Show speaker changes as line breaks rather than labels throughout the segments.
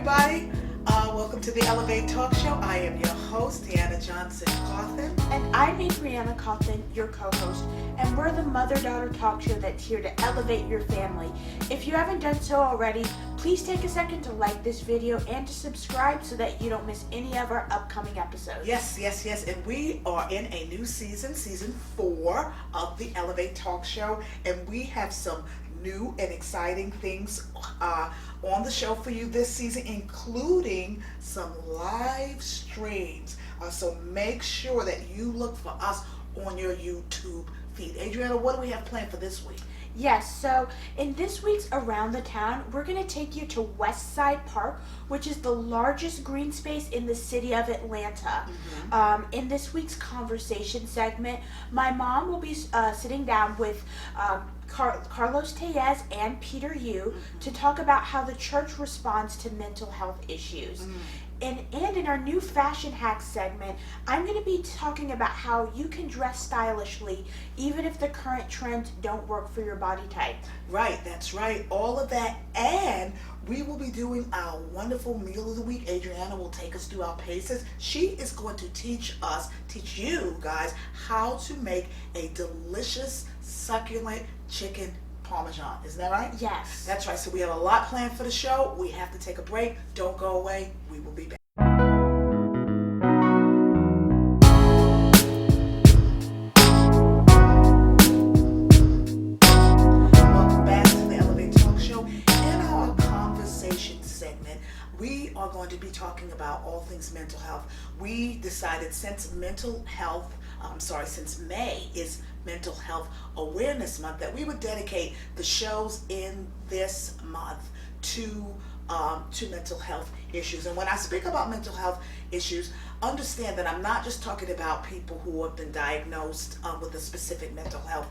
everybody. Welcome to the Elevate Talk Show. I am your host, Deanna Johnson Cauthen.
And I'm Adrianna Cauthen, your co-host, and we're the mother-daughter talk show that's here to elevate your family. If you haven't done so already, please take a second to like this video and to subscribe so that you don't miss any of our upcoming episodes.
Yes. And we are in a new season 4 of the Elevate Talk Show. And we have some new and exciting things on the show for you this season, including some live streams. So make sure that you look for us on your YouTube feed. Adriana, what do we have planned for this week?
Yes, so in this week's Around the Town, we're going to take you to Westside Park, which is the largest green space in the city of Atlanta. In this week's conversation segment, my mom will be sitting down with Carlos Tellez and Peter Yu to talk about how the church responds to mental health issues. And in our new fashion hacks segment, I'm going to be talking about how you can dress stylishly even if the current trends don't work for your body type.
Right, that's right. All of that. And we will be doing our wonderful meal of the week. Adriana will take us through our paces. She is going to teach you guys, how to make a delicious, succulent chicken Parmesan. Isn't that right?
Yes.
That's right. So we have a lot planned for the show. We have to take a break. Don't go away. We will be back. Welcome back to the Elevate Talk Show. In our conversation segment, we are going to be talking about all things mental health. We decided since May is Mental Health Awareness Month, that we would dedicate the shows in this month to mental health issues. And when I speak about mental health issues, understand that I'm not just talking about people who have been diagnosed with a specific mental health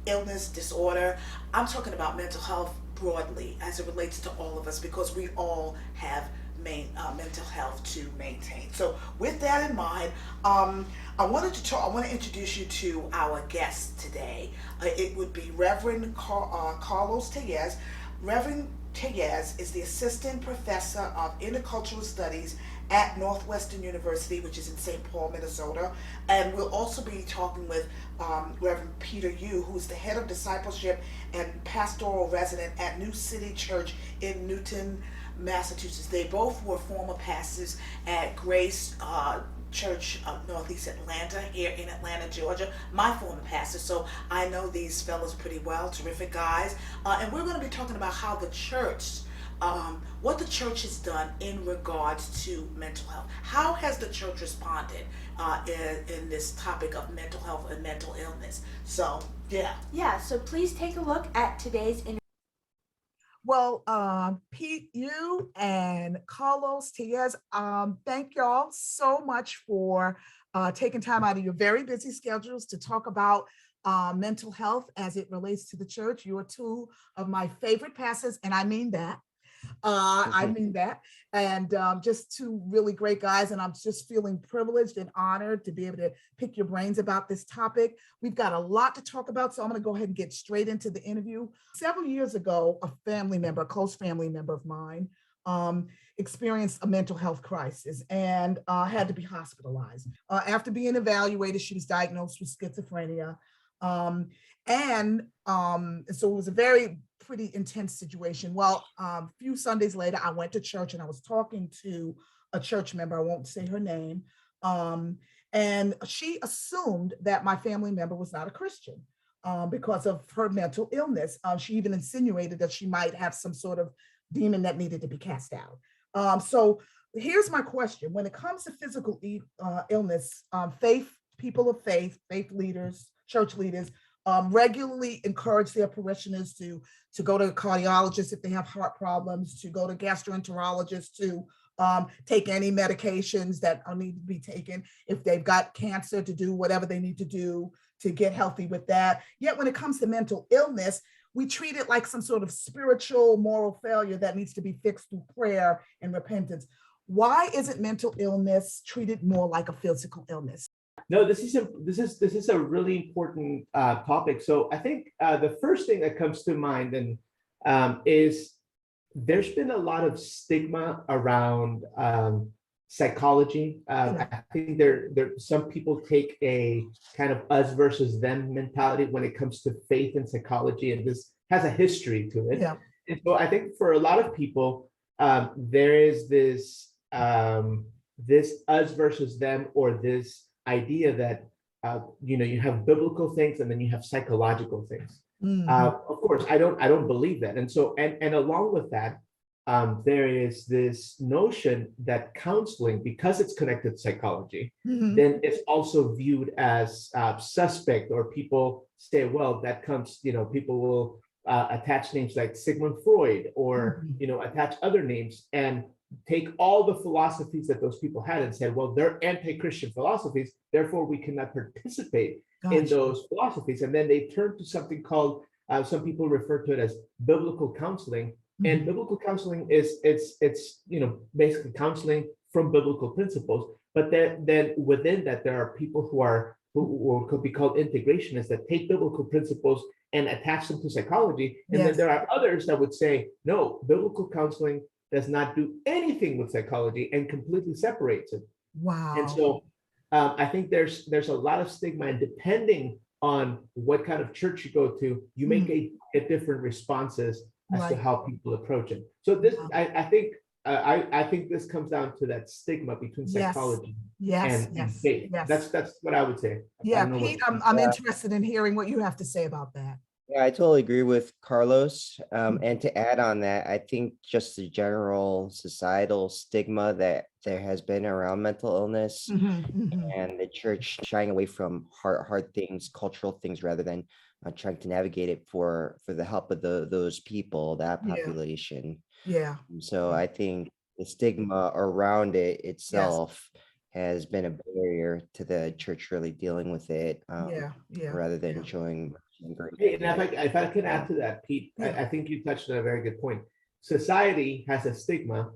illness, disorder. I'm talking about mental health broadly as it relates to all of us, because we all have mental health to maintain. So with that in mind, I want to introduce you to our guest today. It would be Reverend Carlos Tellez. Reverend Tellez is the Assistant Professor of Intercultural Studies at Northwestern University, which is in St. Paul, Minnesota. And we'll also be talking with Reverend Peter Yu, who is the Head of Discipleship and Pastoral Resident at New City Church in Newton, Massachusetts. They both were former pastors at Grace Church of Northeast Atlanta, here in Atlanta, Georgia. My former pastor, so I know these fellas pretty well. Terrific guys. And we're going to be talking about how the church, what the church has done in regards to mental health. How has the church responded in this topic of mental health and mental illness? So, yeah.
Yeah, so please take a look at today's interview.
Well, Pete, you and Carlos Tellez, thank y'all so much for taking time out of your very busy schedules to talk about mental health as it relates to the church. You are two of my favorite pastors, and I mean that. And just two really great guys. And I'm just feeling privileged and honored to be able to pick your brains about this topic. We've got a lot to talk about, so I'm going to go ahead and get straight into the interview. Several years ago, a close family member of mine, experienced a mental health crisis and had to be hospitalized. After being evaluated, she was diagnosed with schizophrenia. And so it was a pretty intense situation. Well, a few Sundays later, I went to church and I was talking to a church member. I won't say her name. And she assumed that my family member was not a Christian because of her mental illness. She even insinuated that she might have some sort of demon that needed to be cast out. So here's my question. When it comes to physical illness, people of faith leaders, church leaders, regularly encourage their parishioners to go to a cardiologist if they have heart problems, to go to gastroenterologists, to take any medications that need to be taken. If they've got cancer, to do whatever they need to do to get healthy with that. Yet when it comes to mental illness, we treat it like some sort of spiritual moral failure that needs to be fixed through prayer and repentance. Why isn't mental illness treated more like a physical illness?
No, this is a really important topic. So I think the first thing that comes to mind is there's been a lot of stigma around psychology.
Yeah.
I think there some people take a kind of us versus them mentality when it comes to faith and psychology, and this has a history to it.
Yeah.
And so I think for a lot of people, there is this us versus them, or this idea that you have biblical things and then you have psychological things.
Mhm.
Of course, I don't believe that. And so, and along with that, there is this notion that counseling, because it's connected to psychology,
Mhm.
then it's also viewed as suspect, or people say, well, that comes, people will attach names like Sigmund Freud, or
Mhm.
attach other names and take all the philosophies that those people had and said, well, they're anti-Christian philosophies, therefore we cannot participate in
Gotcha.
those philosophies. And then they turn to something called, some people refer to it as biblical counseling. And
Mhm.
biblical counseling is it's basically counseling from biblical principles. But then within that, there are people who could be called integrationists, that take biblical principles and attach them to psychology. And then
Yes.
there are others that would say, no, biblical counseling does not do anything with psychology and completely separates it. And
Wow.
so I think there's a lot of stigma, and depending on what kind of church you go to, you may
Mhm.
get different responses as to
Right.
how people approach it. So this,
Wow.
I think this comes down to that stigma between
Yes.
psychology
Yes.
and
Yes.
faith.
Yes.
That's what I would say. I
Yeah,
don't know what.
Pete, I'm
Yeah,
interested in hearing what you have to say about that.
yeah, I totally agree with Carlos.
Mhm.
And to add on that, I think just the general societal stigma that there has been around mental illness,
Mhm. Mhm.
and the church shying away from hard things, cultural things, rather than trying to navigate it for the help of those people, that
Yeah.
population.
Yeah.
So I think the stigma around it
Yes.
itself has been a barrier to the church really dealing with it,
Yeah. Yeah.
rather than
Yeah.
showing grace.
Hey, and if I can
Yeah.
add to that, Pete,
Yeah.
I think you touched on a very good point. Society has a stigma,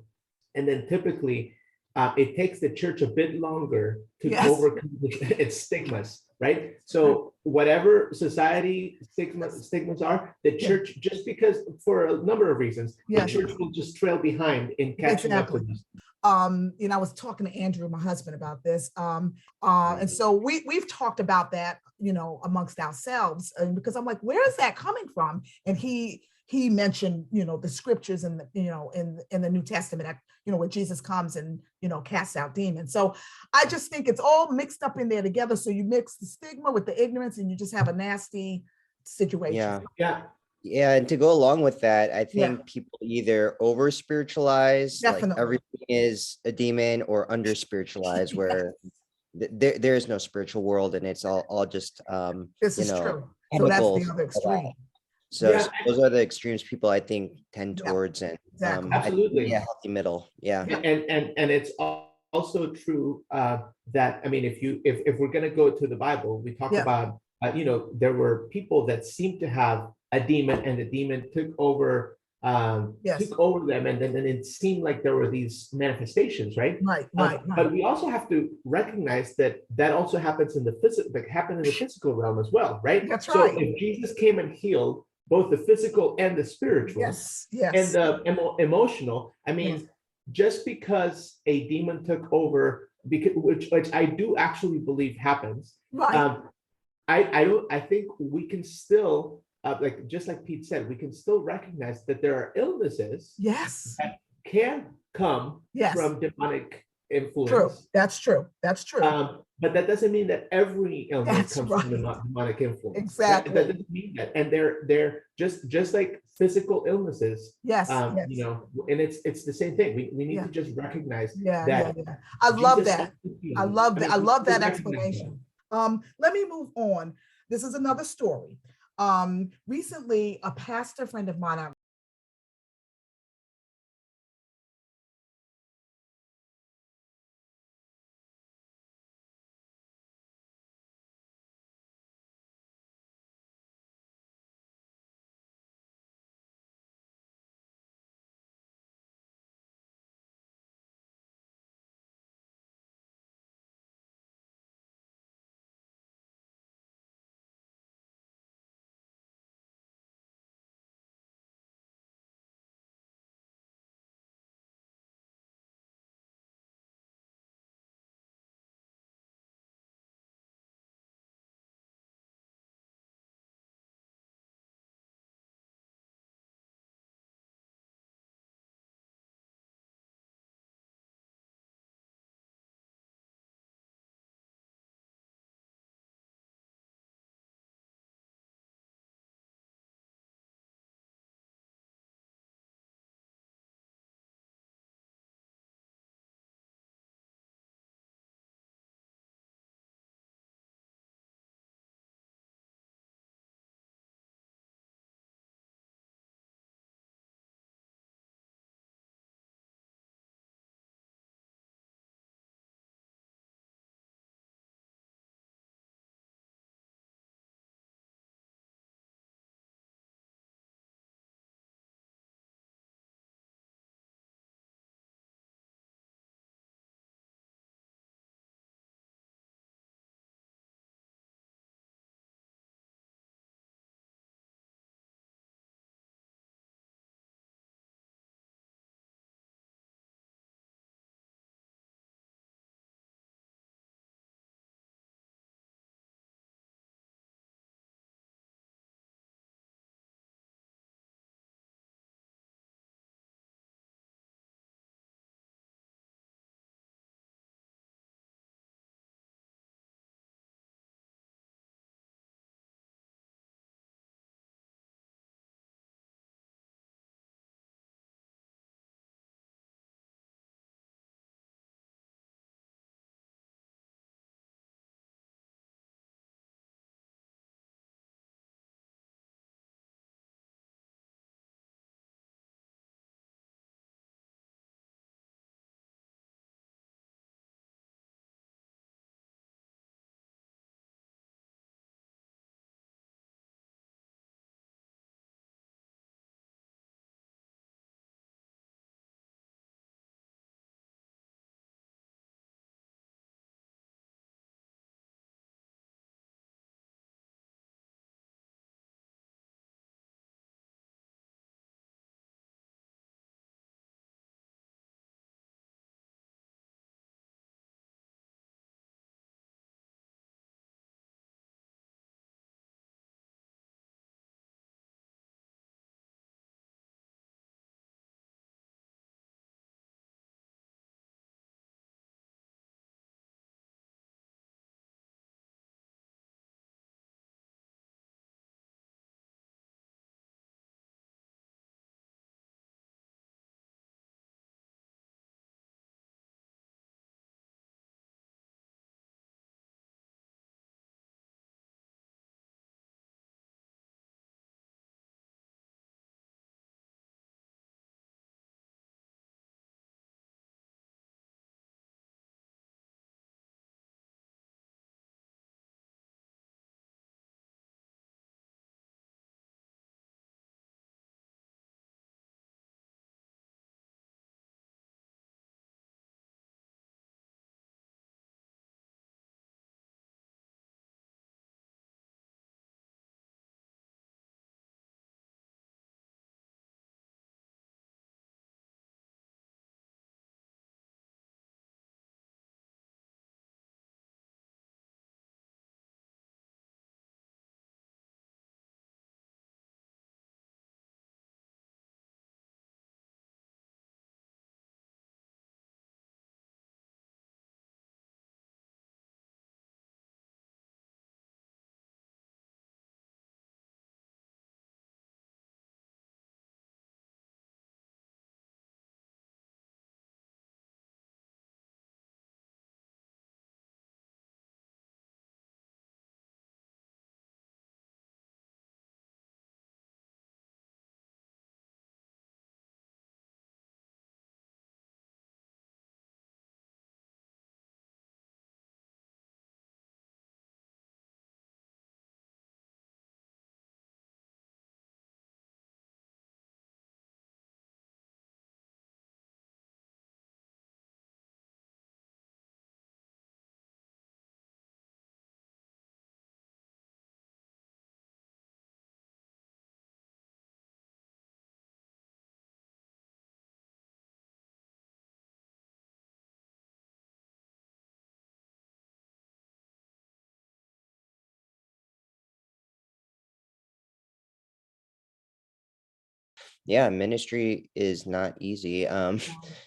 and then typically it takes the church a bit longer to
Yes.
overcome its stigmas, right? So whatever society stigmas are, the
Yeah.
church, just because for a number of reasons, the
Yes.
church will just trail behind in catching up to
Exactly.
this.
I was talking to Andrew, my husband, about this. And so we've talked about that, amongst ourselves, because I'm like, where is that coming from? And he mentioned, the scriptures in the, in the New Testament, where Jesus comes and, casts out demons. So I just think it's all mixed up in there together. So you mix the stigma with the ignorance and you just have a nasty situation.
Yeah.
Yeah,
Yeah, and to go along with that, I
Yeah.
think people either over spiritualize, like
Definitely.
everything is a demon, or under spiritualize, where there is no spiritual world, and it's all just
This
you
is
know
true. So that's the
chemicals.
other extreme.
So
yeah,
those are the extremes people I think tend
Yeah,
towards, and
exactly.
I think we need
absolutely.
a healthy middle. Yeah.
Yeah.
And it's also true that, I mean, if we're going to go to the Bible, we talk
Yeah.
about there were people that seemed to have a demon, and the demon
Yes.
took over them, and then it seemed like there were these manifestations, right?
Right. Right.
But we also have to recognize that also happens in the physical, like happened in the physical realm as well, right?
That's
So
right.
if Jesus came and healed both the physical and the spiritual,
Yes.
and
Yes.
the emotional, I mean,
Yes.
just because a demon took over, because which I do actually believe happens,
Right.
I think we can still, like just like Pete said, we can still recognize that there are illnesses
Yes.
that can come
Yes.
from demonic
True.
influence.
That's true. That's true.
But that doesn't mean that every illness
That's
comes from
right.
demonic influence.
Exactly.
That doesn't mean that. And they're just like physical illnesses,
Yes. Yes.
and it's the same thing. We need
Yeah.
to just recognize
Yeah.
that
Yeah. I love
Jesus
that.
also
I
healed.
love that. I
mean,
love that
just recognize that.
explanation. Let me move on. This is another story. Recently, a pastor friend of mine,
Yeah, ministry is not easy. Um,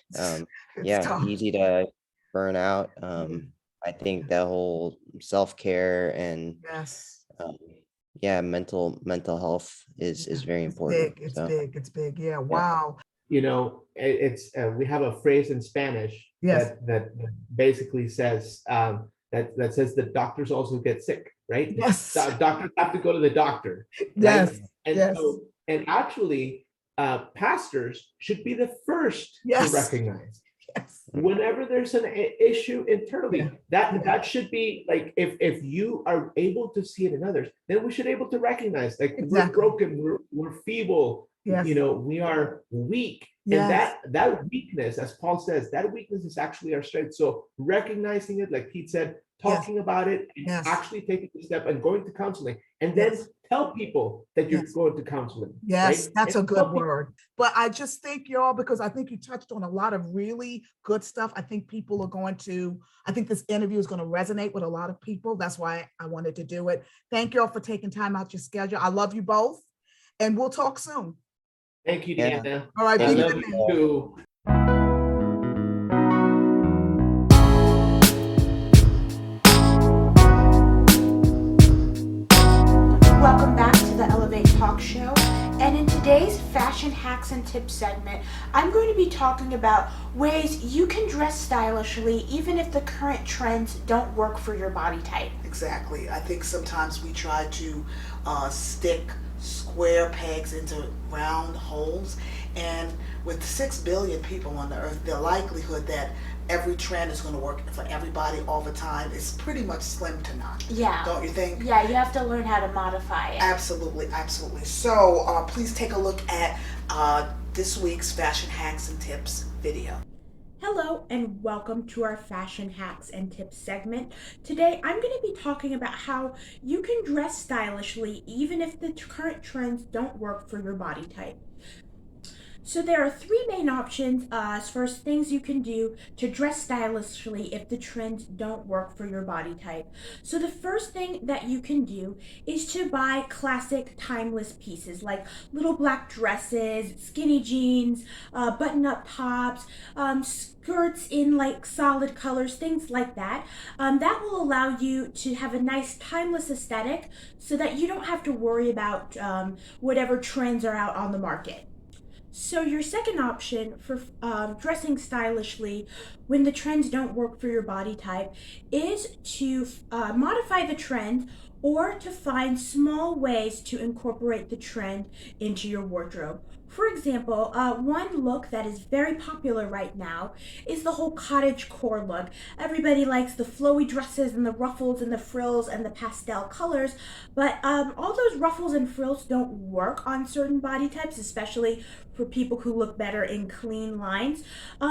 It's
yeah,
tough.
easy to burn out.
Yeah.
I think the whole self-care and
Yes.
um, yeah, mental health is
Yeah.
very
It's
important.
big. It's
So
big. It's big. Yeah.
yeah.
Wow.
It's we have a phrase in Spanish
Yes.
that basically says that says that doctors also get sick, right?
Yes.
Doctors have to go to the doctor, right?
Yes.
And
Yes.
so, and actually, pastors should be the first to
Yes.
recognize
Yes.
whenever there's an issue internally.
Yeah.
that
Yeah.
that should be like, if you are able to see it in others, then we should able to recognize, like, we're
Exactly.
broken, we're feeble,
Yes.
we are weak. And
Yes.
that weakness, as Paul says, that weakness is actually our strength. So recognizing it, like Pete said,
Yes.
talking about it, and
Yes.
actually taking the step and going to counseling, and then
Yes.
tell people that you're
Yes.
going to counseling.
Yes,
right?
that's a
And
good
tell people-
word. But I just think y'all, because I think you touched on a lot of really good stuff. I think I think this interview is going to resonate with a lot of people. That's why I wanted to do it. Thank y'all for taking time out your schedule. I love you both, and we'll talk soon.
Thank you,
Yeah.
Deanna.
All right,
I
big
love
good
you too.
Welcome back to the Elevate Talk Show. And in today's Fashion Hacks and Tips segment, I'm going to be talking about ways you can dress stylishly even if the current trends don't work for your body type.
Exactly. I think sometimes we try to stick square pegs into round holes, and with 6 billion people on the earth, the likelihood that every trend is going to work for everybody all the time is pretty much slim to none.
Yeah.
Don't you think?
Yeah, you have to learn how to modify it.
Absolutely, absolutely. So please take a look at this week's Fashion Hacks and Tips video.
Hello and welcome to our Fashion Hacks and Tips segment. Today I'm going to be talking about how you can dress stylishly even if the current trends don't work for your body type. So there are 3 main options as far as things you can do to dress stylishly if the trends don't work for your body type. So the first thing that you can do is to buy classic timeless pieces like little black dresses, skinny jeans, button-up tops, skirts in like solid colors, things like that. That will allow you to have a nice timeless aesthetic so that you don't have to worry about whatever trends are out on the market. So your second option for dressing stylishly when the trends don't work for your body type is to modify the trend or to find small ways to incorporate the trend into your wardrobe. For example, one look that is very popular right now is the whole cottagecore look. Everybody likes the flowy dresses and the ruffles and the frills and the pastel colors, but all those ruffles and frills don't work on certain body types, especially for people who look better in clean lines.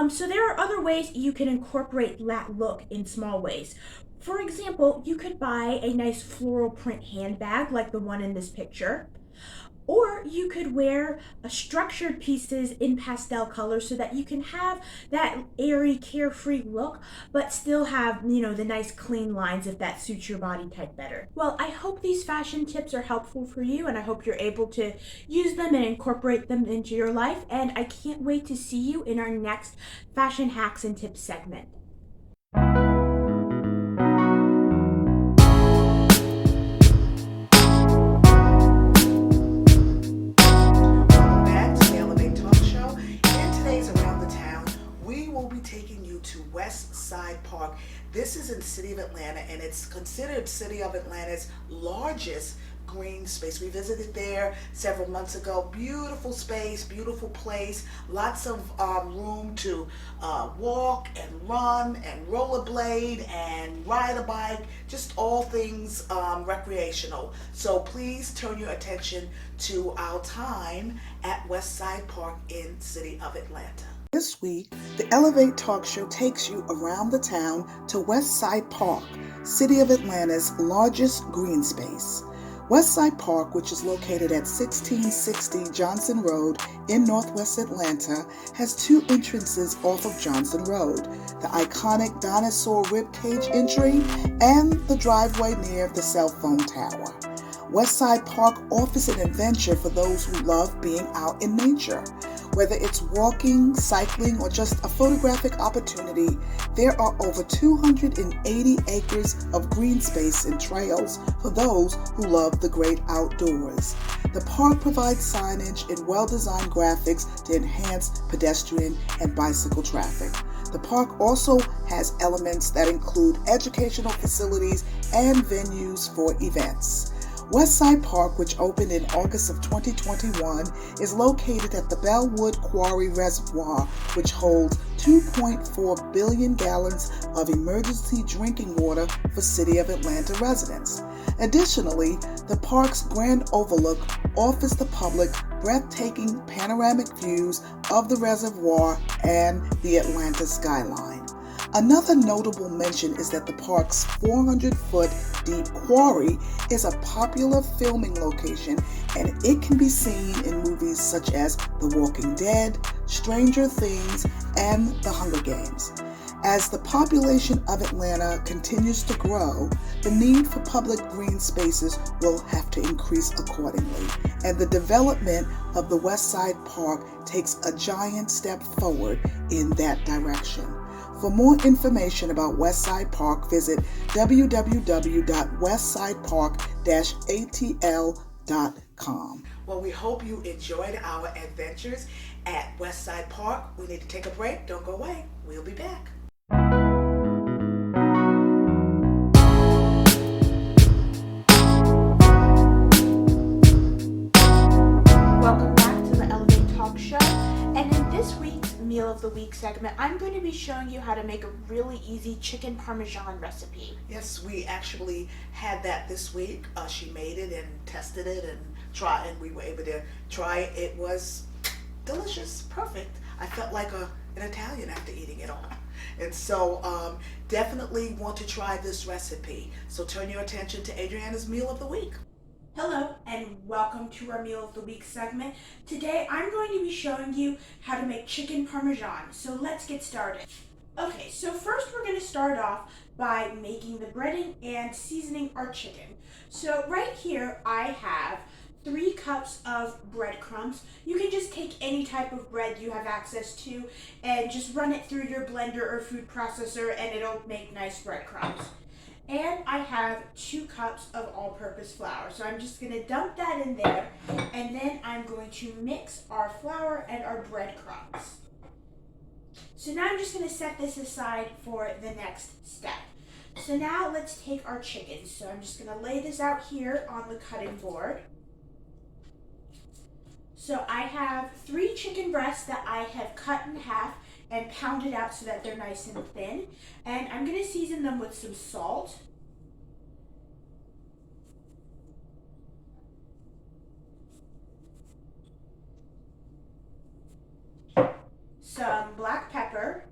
So there are other ways you can incorporate that look in small ways. For example, you could buy a nice floral print handbag like the one in this picture. Or you could wear structured pieces in pastel colors so that you can have that airy, carefree look, but still have, the nice clean lines if that suits your body type better. Well, I hope these fashion tips are helpful for you, and I hope you're able to use them and incorporate them into your life. And I can't wait to see you in our next Fashion Hacks and Tips segment.
Westside Park. This is in the city of Atlanta, and it's considered city of Atlanta's largest green space. We visited there several months ago. Beautiful space, beautiful place, lots of room to walk and run and rollerblade and ride a bike, just all things recreational. So please turn your attention to our time at Westside Park in the city of Atlanta. This week, the Elevate Talk Show takes you around the town to Westside Park, City of Atlanta's largest green space. Westside Park, which is located at 1660 Johnson Road in Northwest Atlanta, has 2 entrances off of Johnson Road, the iconic dinosaur ribcage entry and the driveway near the cell phone tower.
Westside Park offers an adventure for those who love being out in nature. Whether it's walking, cycling, or just a photographic opportunity, there are over 280 acres of green space and trails for those who love the great outdoors. The park provides signage and well-designed graphics to enhance pedestrian and bicycle traffic. The park also has elements that include educational facilities and venues for events. Westside Park, which opened in August of 2021, is located at the Bellwood Quarry Reservoir, which holds 2.4 billion gallons of emergency drinking water for City of Atlanta residents. Additionally, the park's grand overlook offers the public breathtaking panoramic views of the reservoir and the Atlanta skyline. Another notable mention is that the park's 400-foot deep quarry is a popular filming location, and it can be seen in movies such as The Walking Dead, Stranger Things, and The Hunger Games. As the population of Atlanta continues to grow, the need for public green spaces will have to increase accordingly, and the development of the Westside Park takes a giant step forward in that direction. For more information about Westside Park, visit www.westsidepark-atl.com.
Well, we hope you enjoyed our adventures at Westside Park. We need to take a break. Don't go away. We'll be back.
Welcome back to the Elevate Talk Show. And in this week's Meal of the Week segment, I'm going to be showing you how to make a really easy chicken parmesan recipe.
Yes, we actually had that this week. She made it and tested it and we were able to try it. It was delicious, perfect. I felt like an Italian after eating it all. And so definitely want to try this recipe. So turn your attention to Adrianna's Meal of the Week.
Hello and welcome to our Meal of the Week segment. Today I'm going to be showing you how to make chicken parmesan. So let's get started. Okay, so first we're going to start off by making the breading and seasoning our chicken. So right here I have 3 cups of breadcrumbs. You can just take any type of bread you have access to and just run it through your blender or food processor and it'll make nice breadcrumbs. And I have 2 cups of all-purpose flour. So I'm just going to dump that in there, and then I'm going to mix our flour and our breadcrumbs. So now I'm just going to set this aside for the next step. So now let's take our chicken. So I'm just going to lay this out here on the cutting board. So I have 3 chicken breasts that I have cut in half and pounded out so that they're nice and thin. And I'm going to season them with some salt, some black pepper,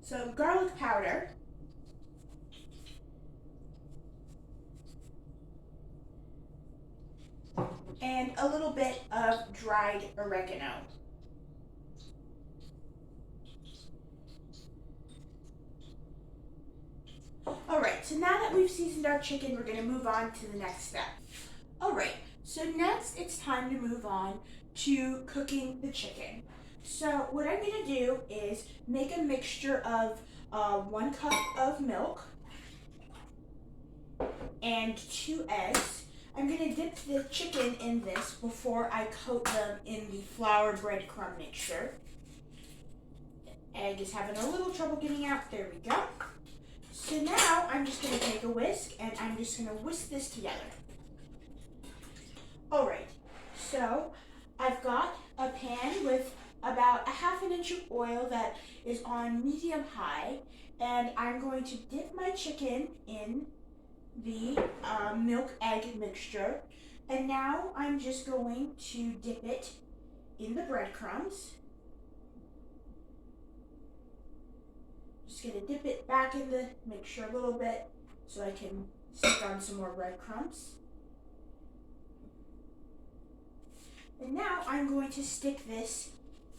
some garlic powder, and a little bit of dried oregano. Alright, so now that we've seasoned our chicken, we're going to move on to the next step. Alright, so next it's time to move on to cooking the chicken. So what I'm going to do is make a mixture of 1 cup of milk and 2 eggs. I'm going to dip the chicken in this before I coat them in the flour breadcrumb mixture. Egg is having a little trouble getting out. There we go. So now I'm just going to take a whisk and I'm just going to whisk this together. Alright, so I've got a pan with about a 1/2 inch of oil that is on medium high, and I'm going to dip my chicken in the milk egg mixture, and now I'm just going to dip it in the breadcrumbs. Just going to dip it back in the mixture a little bit so I can stick on some more breadcrumbs. And now I'm going to stick this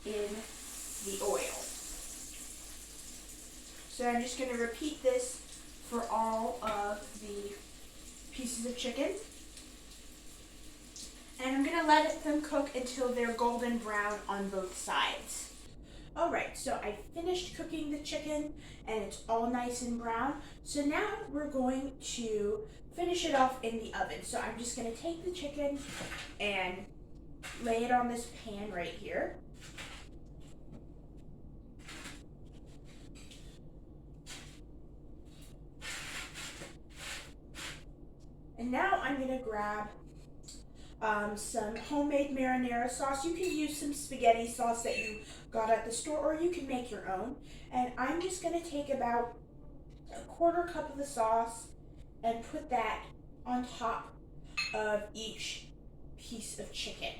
in the oil. So I'm just going to repeat this for all of the pieces of chicken. And I'm going to let them cook until they're golden brown on both sides. Alright, so I finished cooking the chicken and it's all nice and brown. So now we're going to finish it off in the oven. So I'm just going to take the chicken and lay it on this pan right here. And now I'm going to grab some homemade marinara sauce. You can use some spaghetti sauce that you got at the store, or you can make your own. And I'm just going to take about a quarter cup of the sauce and put that on top of each piece of chicken.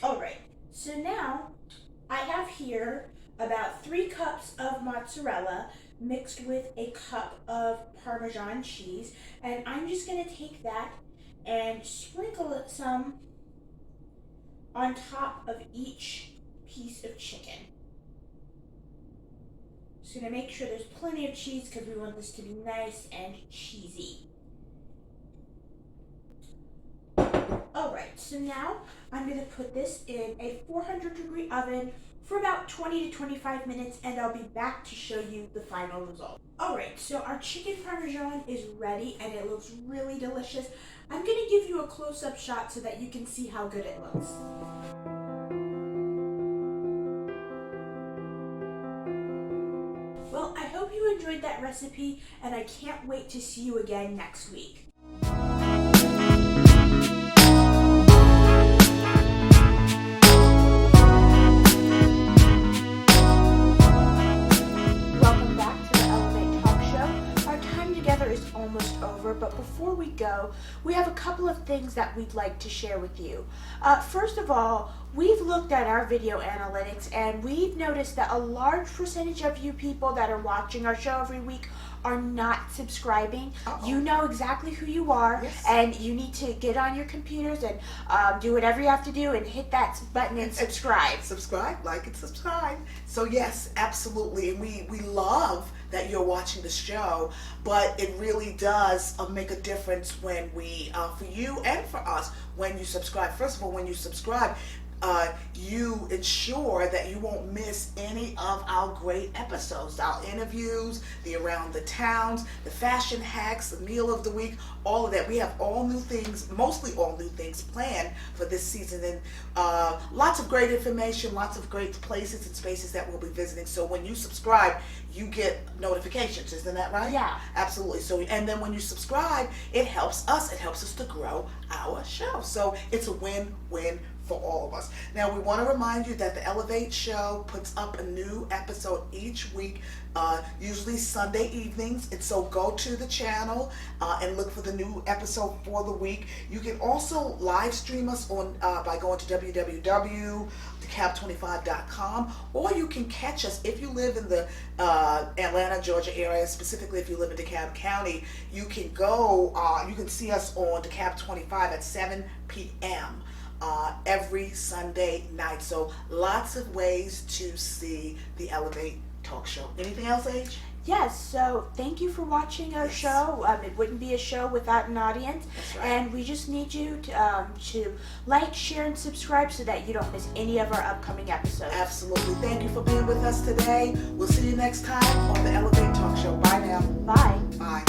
Alright, so now I have here about 3 cups of mozzarella mixed with a cup of Parmesan cheese, and I'm just going to take that and sprinkle some on top of each piece of chicken. Just going to make sure there's plenty of cheese because we want this to be nice and cheesy. Alright, so now I'm going to put this in a 400-degree oven for about 20 to 25 minutes, and I'll be back to show you the final result. Alright, so our chicken parmesan is ready and it looks really delicious. I'm going to give you a close-up shot so that you can see how good it looks. Well, I hope you enjoyed that recipe, and I can't wait to see you again next week. Almost over, but before we go, we have a couple of things that we'd like to share with you. First of all, we've looked at our video analytics and we've noticed that a large percentage of you people that are watching our show every week are not subscribing. You know exactly who you are, yes, and you need to get on your computers and do whatever you have to do and hit that button and subscribe.
Subscribe, like and subscribe. So yes, absolutely, and we love that you're watching the show, but it really does make a difference when we, for you and for us, when you subscribe. First of all, when you subscribe, you ensure that you won't miss any of our great episodes, our interviews, the around the towns, the fashion hacks, the meal of the week, all of that. We have all new things, mostly all new things planned for this season, and lots of great information, lots of great places and spaces that we'll be visiting. So when you subscribe, you get notifications, isn't that right?
Yeah.
Absolutely. So, and then when you subscribe, it helps us to grow our show. So it's a win-win for all of us. Now, we want to remind you that the Elevate Show puts up a new episode each week, usually Sunday evenings. And so go to the channel and look for the new episode for the week. You can also live stream us on by going to www.decab25.com, or you can catch us if you live in the Atlanta, Georgia area, specifically if you live in DeKalb County. You can go, you can see us on DeKalb 25 at 7 p.m. Every Sunday night. So lots of ways to see the Elevate Talk Show. Anything else, H?
Yes, so thank you for watching our show. It wouldn't be a show without an audience.
That's right.
And we just need you to like, share, and subscribe so that you don't miss any of our upcoming episodes.
Absolutely. Thank you for being with us today. We'll see you next time on the Elevate Talk Show. Bye now.
Bye.
Bye.